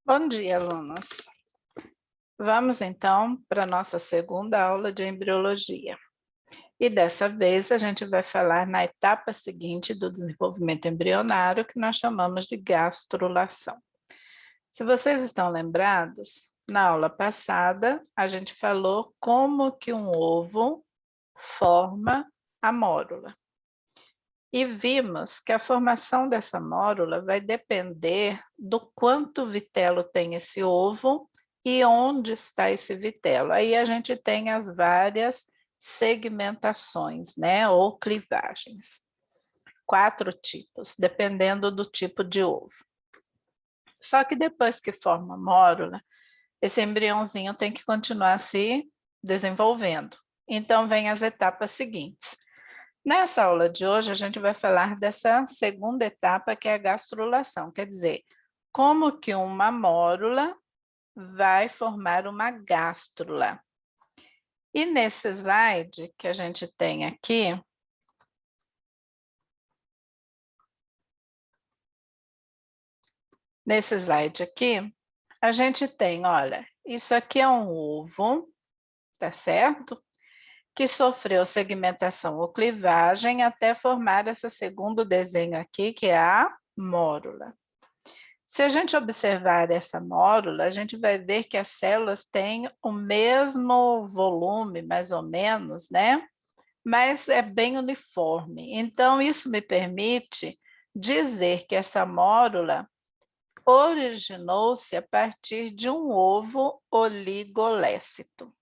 Bom dia, alunos. Vamos então para a nossa segunda aula de embriologia. E dessa vez a gente vai falar na etapa seguinte do desenvolvimento embrionário, que nós chamamos de gastrulação. Se vocês estão lembrados, na aula passada a gente falou como que um ovo forma a mórula. E vimos que a formação dessa mórula vai depender do quanto vitelo tem esse ovo e onde está esse vitelo. Aí a gente tem as várias segmentações, né, ou clivagens. 4 tipos, dependendo do tipo de ovo. Só que depois que forma a mórula, esse embriãozinho tem que continuar se desenvolvendo. Então, vem as etapas seguintes. Nessa aula de hoje, a gente vai falar dessa segunda etapa, que é a gastrulação, quer dizer, como que uma mórula vai formar uma gástrula. E nesse slide que a gente tem aqui, a gente tem, olha, isso aqui é um ovo, tá certo? Que sofreu segmentação ou clivagem até formar esse segundo desenho aqui, que é a mórula. Se a gente observar essa mórula, a gente vai ver que as células têm o mesmo volume, mais ou menos, né? Mas é bem uniforme. Então, isso me permite dizer que essa mórula originou-se a partir de um ovo oligolécito.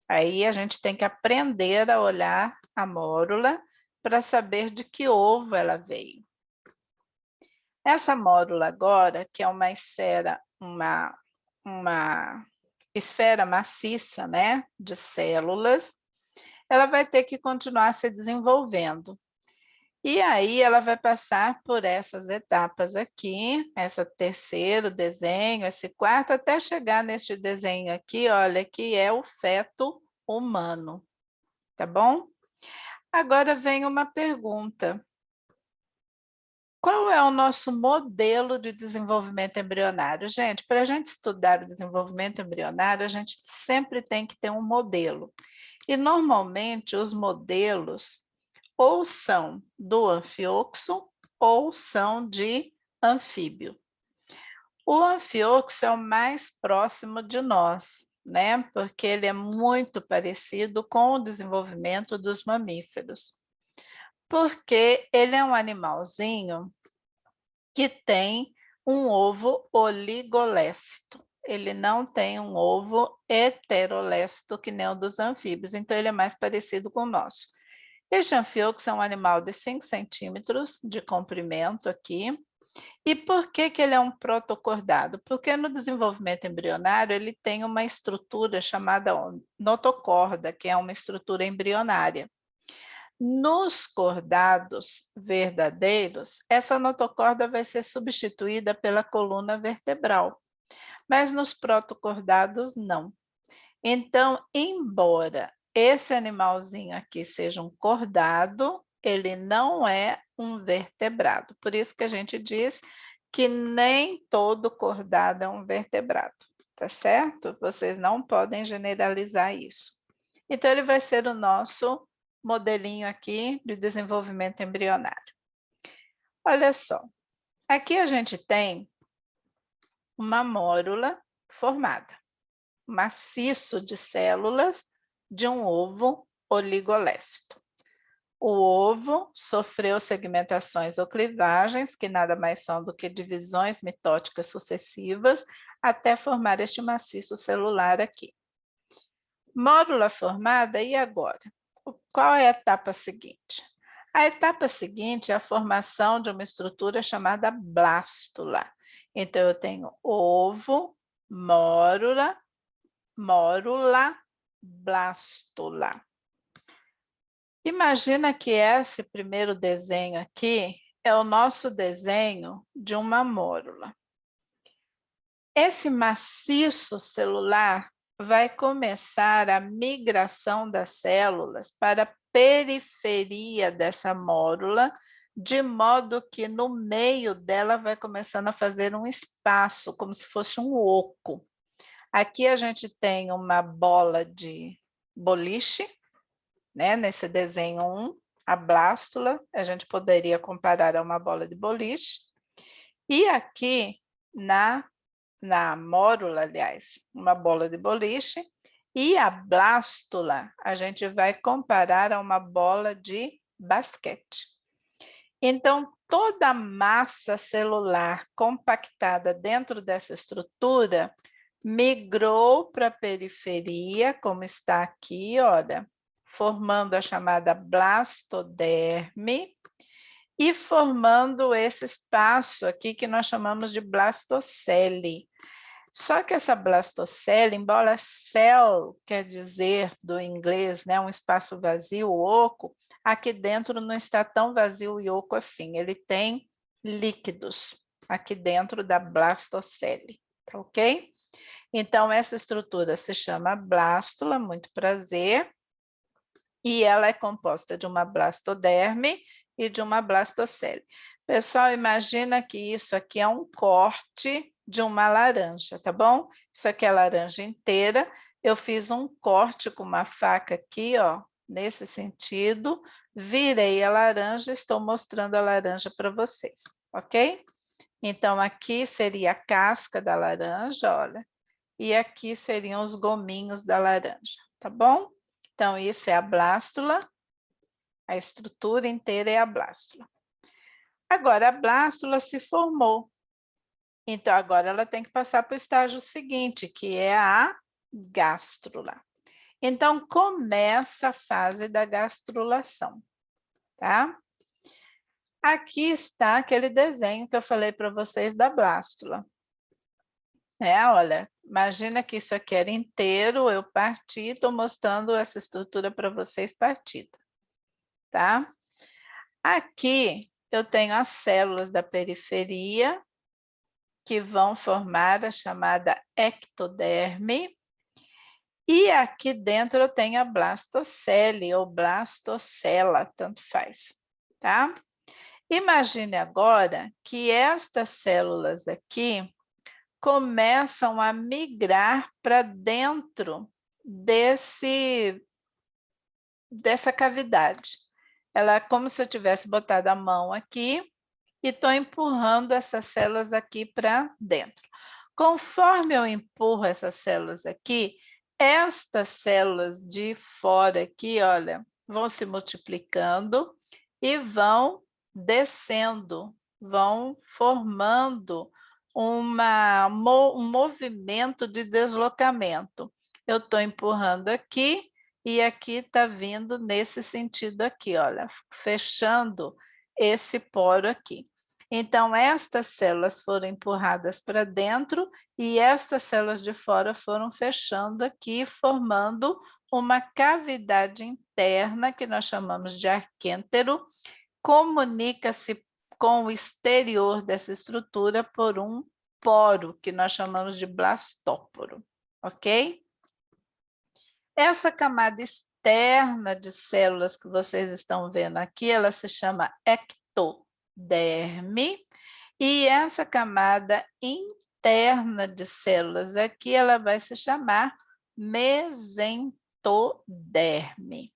Aí a gente tem que aprender a olhar a mórula para saber de que ovo ela veio. Essa mórula agora, que é uma esfera maciça, né, de células, ela vai ter que continuar se desenvolvendo. E aí ela vai passar por essas etapas aqui, esse terceiro desenho, esse quarto, até chegar neste desenho aqui, olha, que é o feto humano, tá bom? Agora vem uma pergunta. Qual é o nosso modelo de desenvolvimento embrionário? Gente, para a gente estudar o desenvolvimento embrionário, a gente sempre tem que ter um modelo. E normalmente os modelos ou são do anfíoxo ou são de anfíbio. O anfíoxo é o mais próximo de nós, né? Porque ele é muito parecido com o desenvolvimento dos mamíferos. Porque ele é um animalzinho que tem um ovo oligolécito. Ele não tem um ovo heterolécito que nem o dos anfíbios, então ele é mais parecido com o nosso. Este anfíoxo é um animal de 5 centímetros de comprimento aqui. E por que que ele é um protocordado? Porque no desenvolvimento embrionário ele tem uma estrutura chamada notocorda, que é uma estrutura embrionária. Nos cordados verdadeiros, essa notocorda vai ser substituída pela coluna vertebral, mas nos protocordados não. Então, embora esse animalzinho aqui seja um cordado, ele não é um vertebrado. Por isso que a gente diz que nem todo cordado é um vertebrado, tá certo? Vocês não podem generalizar isso. Então, ele vai ser o nosso modelinho aqui de desenvolvimento embrionário. Olha só, aqui a gente tem uma mórula formada, maciço de células de um ovo oligolécito. O ovo sofreu segmentações ou clivagens, que nada mais são do que divisões mitóticas sucessivas, até formar este maciço celular aqui. Mórula formada, e agora? Qual é a etapa seguinte? A etapa seguinte é a formação de uma estrutura chamada blástula. Então, eu tenho ovo, mórula, blástula. Imagina que esse primeiro desenho aqui é o nosso desenho de uma mórula. Esse maciço celular vai começar a migração das células para a periferia dessa mórula, de modo que no meio dela vai começando a fazer um espaço, como se fosse um oco. Aqui a gente tem uma bola de boliche, né, nesse desenho 1, a blástula, a gente poderia comparar a uma bola de boliche. E aqui na mórula, aliás, uma bola de boliche, e a blástula a gente vai comparar a uma bola de basquete. Então, toda a massa celular compactada dentro dessa estrutura migrou para a periferia, como está aqui, olha, formando a chamada blastoderme e formando esse espaço aqui que nós chamamos de blastocele. Só que essa blastocele, embora cell quer dizer do inglês, né, um espaço vazio, oco, aqui dentro não está tão vazio e oco assim, ele tem líquidos aqui dentro da blastocele, tá ok? Então, essa estrutura se chama blástula, muito prazer, e ela é composta de uma blastoderme e de uma blastocele. Pessoal, imagina que isso aqui é um corte de uma laranja, tá bom? Isso aqui é a laranja inteira. Eu fiz um corte com uma faca aqui, ó, nesse sentido. Virei a laranja, estou mostrando a laranja para vocês, ok? Então, aqui seria a casca da laranja, olha. E aqui seriam os gominhos da laranja, tá bom? Então, isso é a blástula, a estrutura inteira é a blástula. Agora, a blástula se formou. Então, agora ela tem que passar para o estágio seguinte, que é a gástrula. Então, começa a fase da gastrulação, tá? Aqui está aquele desenho que eu falei para vocês da blástula. Olha, imagina que isso aqui era inteiro, eu parti, estou mostrando essa estrutura para vocês partida, tá? Aqui eu tenho as células da periferia, que vão formar a chamada ectoderme, e aqui dentro eu tenho a blastocele ou blastocela, tanto faz, tá? Imagine agora que estas células aqui começam a migrar para dentro dessa cavidade. Ela é como se eu tivesse botado a mão aqui e estou empurrando essas células aqui para dentro. Conforme eu empurro essas células aqui, estas células de fora aqui, olha, vão se multiplicando e vão descendo, vão formando um movimento de deslocamento. Eu estou empurrando aqui e aqui está vindo nesse sentido aqui, olha, fechando esse poro aqui. Então, estas células foram empurradas para dentro e estas células de fora foram fechando aqui, formando uma cavidade interna que nós chamamos de arquêntero, comunica-se com o exterior dessa estrutura por um poro, que nós chamamos de blastóporo, ok? Essa camada externa de células que vocês estão vendo aqui, ela se chama ectoderme, e essa camada interna de células aqui, ela vai se chamar mesentoderme.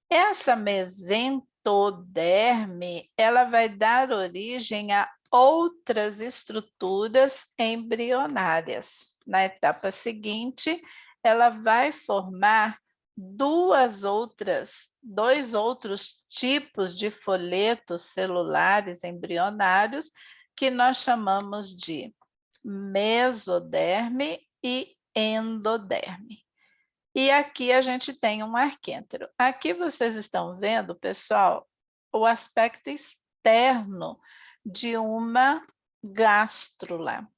Essa mesentoderme, ela vai dar origem a outras estruturas embrionárias. Na etapa seguinte, ela vai formar dois outros tipos de folhetos celulares embrionários que nós chamamos de mesoderme e endoderme. E aqui a gente tem um arquêntero. Aqui vocês estão vendo, pessoal, o aspecto externo de uma gástrula,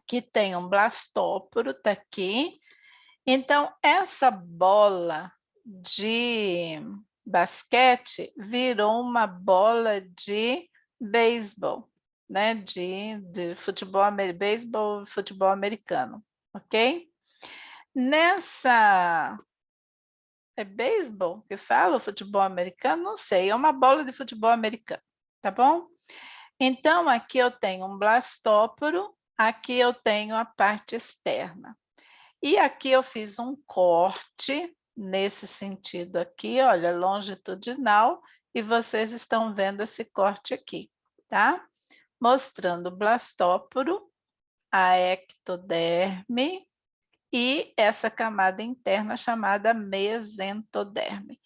que tem um blastóporo, está aqui. Então, essa bola de basquete virou uma bola de beisebol, né? De futebol, beisebol, futebol americano, ok? Nessa É beisebol que fala, o futebol americano? Não sei, é uma bola de futebol americano, tá bom? Então, aqui eu tenho um blastóporo, aqui eu tenho a parte externa. E aqui eu fiz um corte, nesse sentido aqui, olha, longitudinal, e vocês estão vendo esse corte aqui, tá? Mostrando o blastóporo, a ectoderme e essa camada interna chamada mesentoderme.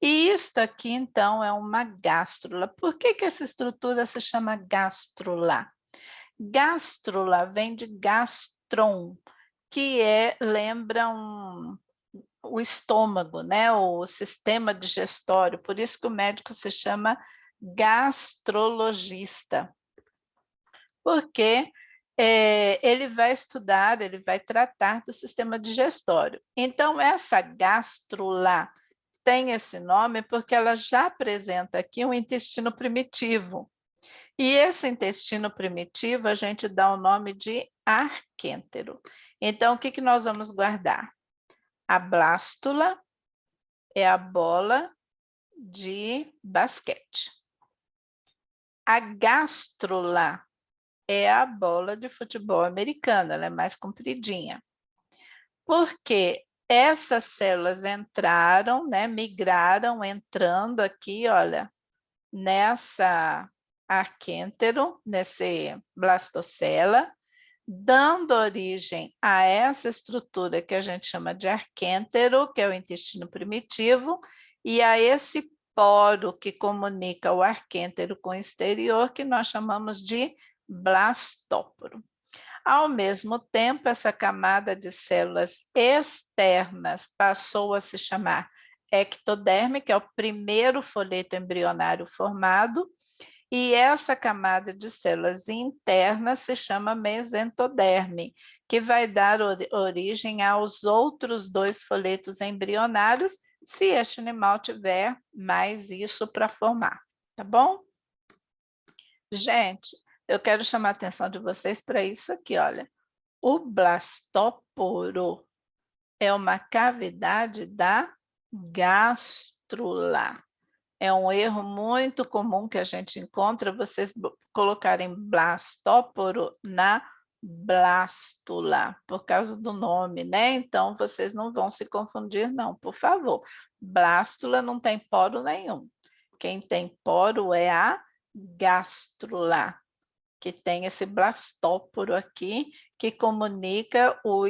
E isto aqui, então, é uma gástrula. Por que que essa estrutura se chama gástrula? Gástrula vem de gastron, que lembra o estômago, né? O sistema digestório. Por isso que o médico se chama gastrologista. Porque ele vai estudar, ele vai tratar do sistema digestório. Então, essa gástrula tem esse nome porque ela já apresenta aqui um intestino primitivo. E esse intestino primitivo a gente dá o nome de arquêntero. Então, o que que nós vamos guardar? A blástula é a bola de basquete. A gástrula é a bola de futebol americano, ela é mais compridinha. Porque essas células entraram, né, migraram, entrando aqui, olha, nessa arquêntero, nesse blastocela, dando origem a essa estrutura que a gente chama de arquêntero, que é o intestino primitivo, e a esse poro que comunica o arquêntero com o exterior, que nós chamamos de blastóporo. Ao mesmo tempo, essa camada de células externas passou a se chamar ectoderme, que é o primeiro folheto embrionário formado, e essa camada de células internas se chama mesentoderme, que vai dar origem aos outros 2 folhetos embrionários, se este animal tiver mais isso para formar, tá bom? Gente, eu quero chamar a atenção de vocês para isso aqui, olha. O blastóporo é uma cavidade da gástrula. É um erro muito comum que a gente encontra, vocês colocarem blastóporo na blástula, por causa do nome, né? Então, vocês não vão se confundir, não, por favor. Blástula não tem poro nenhum. Quem tem poro é a gástrula, que tem esse blastóporo aqui, que comunica o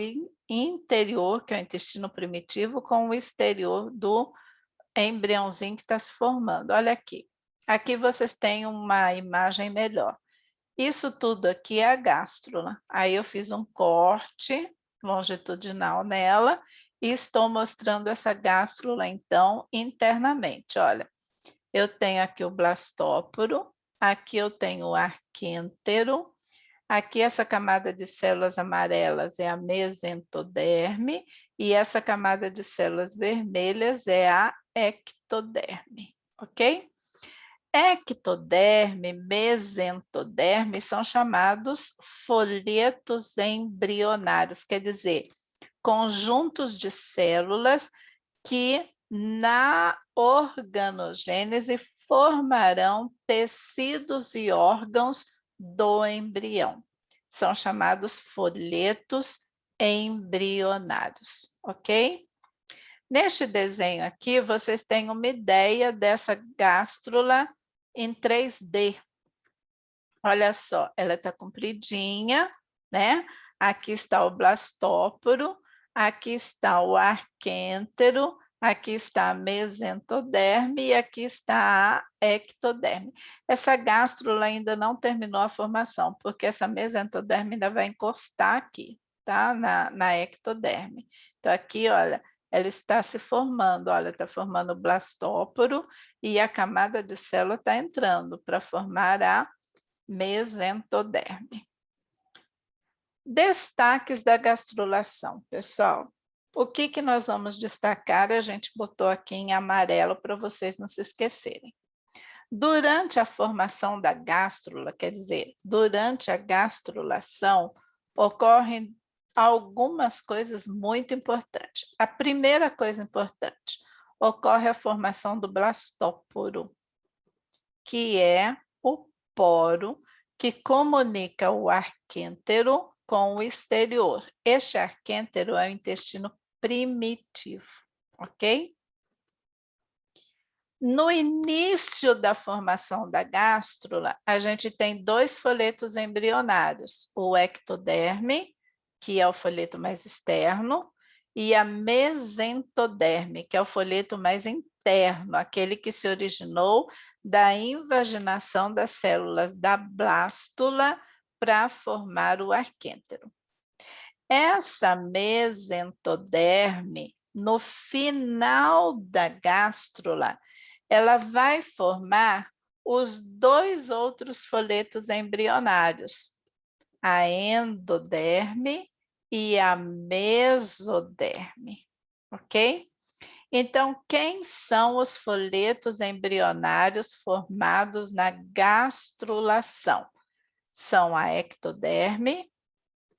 interior, que é o intestino primitivo, com o exterior do embriãozinho que está se formando. Olha aqui. Aqui vocês têm uma imagem melhor. Isso tudo aqui é a gástrula. Aí eu fiz um corte longitudinal nela e estou mostrando essa gástrula, então, internamente. Olha, eu tenho aqui o blastóporo, aqui eu tenho o arquêntero, aqui essa camada de células amarelas é a mesentoderme e essa camada de células vermelhas é a ectoderme, ok? Ectoderme, mesentoderme são chamados folhetos embrionários, quer dizer, conjuntos de células que na organogênese formarão tecidos e órgãos do embrião. São chamados folhetos embrionários, ok? Neste desenho aqui, vocês têm uma ideia dessa gástrula em 3D. Olha só, ela está compridinha, né? Aqui está o blastóporo, aqui está o arquêntero, aqui está a mesentoderme e aqui está a ectoderme. Essa gástrula ainda não terminou a formação, porque essa mesentoderme ainda vai encostar aqui, tá? Na ectoderme. Então, aqui, olha, ela está se formando, olha, está formando o blastóporo e a camada de célula está entrando para formar a mesentoderme. Destaques da gastrulação, pessoal. O que que nós vamos destacar? A gente botou aqui em amarelo para vocês não se esquecerem. Durante a formação da gástrula, quer dizer, durante a gastrulação, ocorrem algumas coisas muito importantes. A primeira coisa importante, ocorre a formação do blastóporo, que é o poro que comunica o arquêntero com o exterior. Este arquêntero é o intestino primitivo, ok? No início da formação da gástrula, a gente tem 2 folhetos embrionários, o ectoderme, que é o folheto mais externo, e a mesentoderme, que é o folheto mais interno, aquele que se originou da invaginação das células da blástula para formar o arquêntero. Essa mesentoderme, no final da gástrula, ela vai formar os 2 outros folhetos embrionários, a endoderme e a mesoderme, ok? Então, quem são os folhetos embrionários formados na gastrulação? São a ectoderme,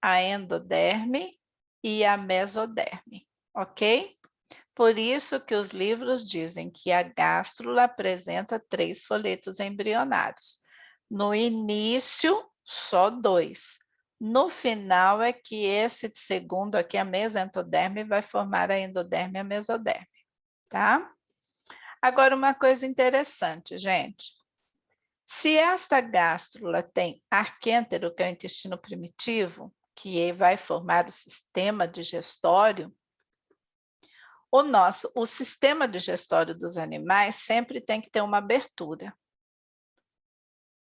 a endoderme e a mesoderme, ok? Por isso que os livros dizem que a gástrula apresenta 3 folhetos embrionários. No início, só 2. No final é que esse segundo aqui, a mesentoderme, vai formar a endoderme e a mesoderme, tá? Agora, uma coisa interessante, gente. Se esta gástrula tem arquêntero, que é o intestino primitivo, que vai formar o sistema digestório, o sistema digestório dos animais sempre tem que ter uma abertura,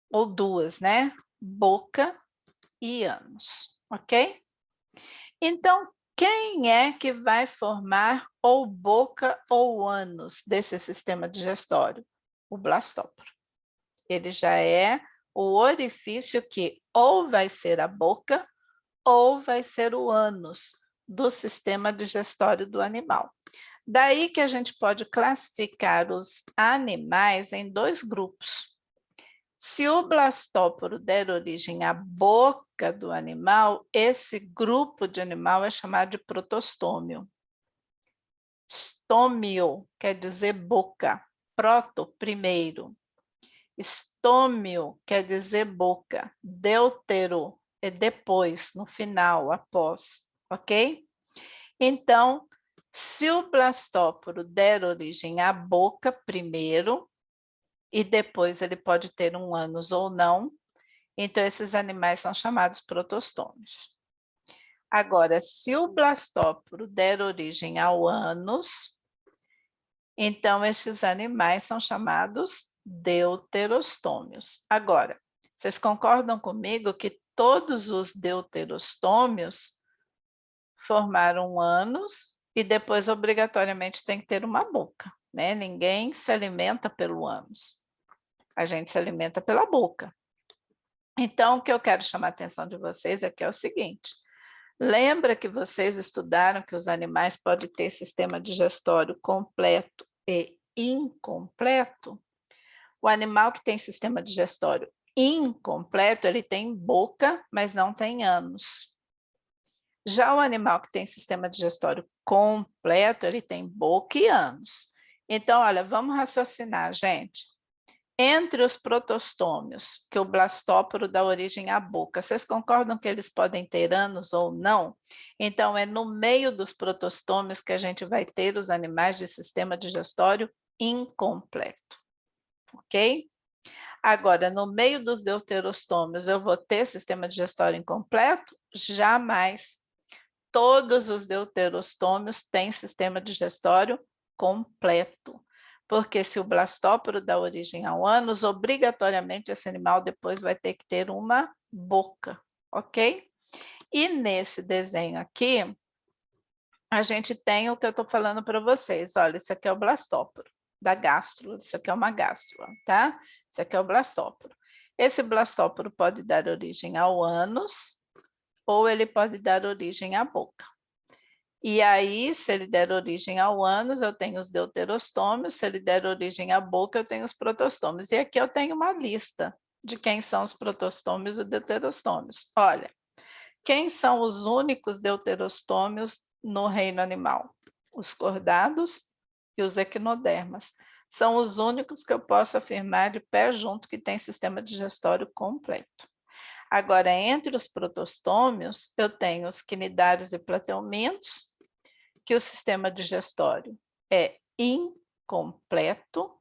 ou 2, né? Boca e ânus, ok? Então, quem é que vai formar ou boca ou ânus desse sistema digestório? O blastóporo. Ele já é o orifício que ou vai ser a boca ou vai ser o ânus do sistema digestório do animal. Daí que a gente pode classificar os animais em 2 grupos. Se o blastóporo der origem à boca do animal, esse grupo de animal é chamado de protostômio. Stômio quer dizer boca, proto, primeiro. Estômio quer dizer boca, deutero é depois, no final, após, ok? Então, se o blastóporo der origem à boca primeiro, e depois ele pode ter um ânus ou não, então esses animais são chamados protostômios. Agora, se o blastóporo der origem ao ânus, então esses animais são chamados deuterostômios. Agora, vocês concordam comigo que todos os deuterostômios formaram um ânus e depois obrigatoriamente tem que ter uma boca, né? Ninguém se alimenta pelo ânus. A gente se alimenta pela boca. Então, o que eu quero chamar a atenção de vocês aqui é o seguinte: lembra que vocês estudaram que os animais podem ter sistema digestório completo e incompleto? O animal que tem sistema digestório incompleto, ele tem boca, mas não tem ânus. Já o animal que tem sistema digestório completo, ele tem boca e ânus. Então, olha, vamos raciocinar, gente. Entre os protostômios, que o blastóporo dá origem à boca, vocês concordam que eles podem ter ânus ou não? Então, é no meio dos protostômios que a gente vai ter os animais de sistema digestório incompleto, ok? Agora, no meio dos deuterostômios, eu vou ter sistema digestório incompleto? Jamais. Todos os deuterostômios têm sistema digestório completo. Porque se o blastóporo dá origem ao ânus, obrigatoriamente esse animal depois vai ter que ter uma boca, ok? E nesse desenho aqui, a gente tem o que eu estou falando para vocês. Olha, isso aqui é o blastóporo da gástrula, isso aqui é uma gástrula, tá? Isso aqui é o blastóporo. Esse blastóporo pode dar origem ao ânus ou ele pode dar origem à boca. E aí, se ele der origem ao ânus, eu tenho os deuterostômios, se ele der origem à boca, eu tenho os protostômios. E aqui eu tenho uma lista de quem são os protostômios e deuterostômios. Olha, quem são os únicos deuterostômios no reino animal? Os cordados e os equinodermas. São os únicos que eu posso afirmar de pé junto que tem sistema digestório completo. Agora, entre os protostômios, eu tenho os quinidários e plateumintos, que o sistema digestório é incompleto,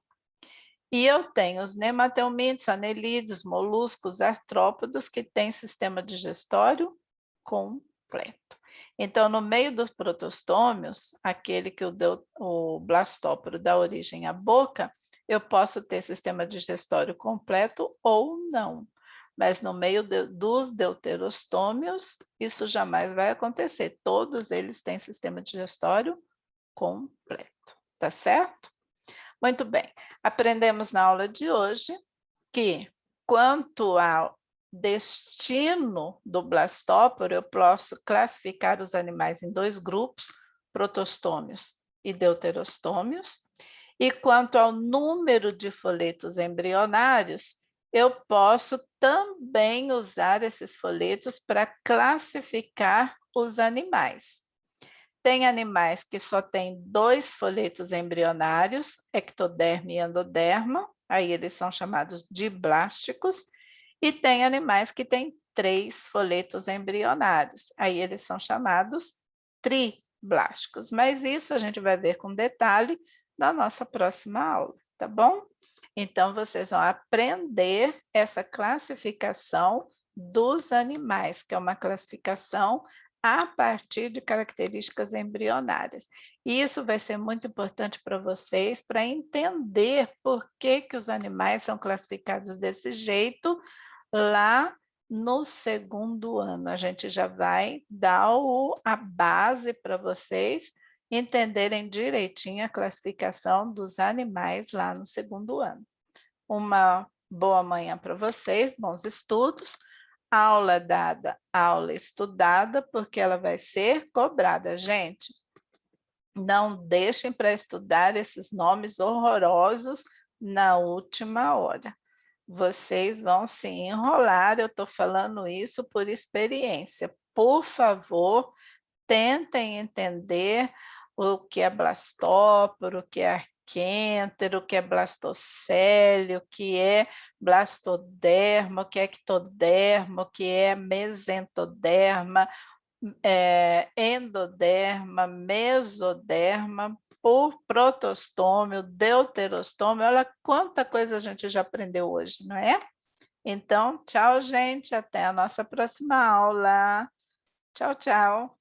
e eu tenho os nematelmintos, anelídeos, moluscos, artrópodos, que têm sistema digestório completo. Então, no meio dos protostômios, aquele que o blastóporo dá origem à boca, eu posso ter sistema digestório completo ou não. Mas no meio dos deuterostômios, isso jamais vai acontecer. Todos eles têm sistema digestório completo, tá certo? Muito bem. Aprendemos na aula de hoje que, quanto ao destino do blastóporo, eu posso classificar os animais em 2 grupos, protostômios e deuterostômios. E quanto ao número de folhetos embrionários, eu posso também usar esses folhetos para classificar os animais. Tem animais que só têm 2 folhetos embrionários, ectoderma e endoderma, aí eles são chamados diblásticos, e tem animais que têm 3 folhetos embrionários, aí eles são chamados triblásticos. Mas isso a gente vai ver com detalhe na nossa próxima aula, tá bom? Então, vocês vão aprender essa classificação dos animais, que é uma classificação a partir de características embrionárias. E isso vai ser muito importante para vocês, para entender por que os animais são classificados desse jeito lá no 2º ano. A gente já vai dar a base para vocês entenderem direitinho a classificação dos animais lá no 2º ano. Uma boa manhã para vocês, bons estudos. Aula dada, aula estudada, porque ela vai ser cobrada. Gente, não deixem para estudar esses nomes horrorosos na última hora. Vocês vão se enrolar, eu estou falando isso por experiência. Por favor, tentem entender o que é blastóporo, o que é arquêntero, o que é blastocélio, o que é blastoderma, o que é ectoderma, o que é mesentoderma, endoderma, mesoderma, por protostômio, deuterostômio. Olha quanta coisa a gente já aprendeu hoje, não é? Então, tchau, gente, até a nossa próxima aula. Tchau, tchau.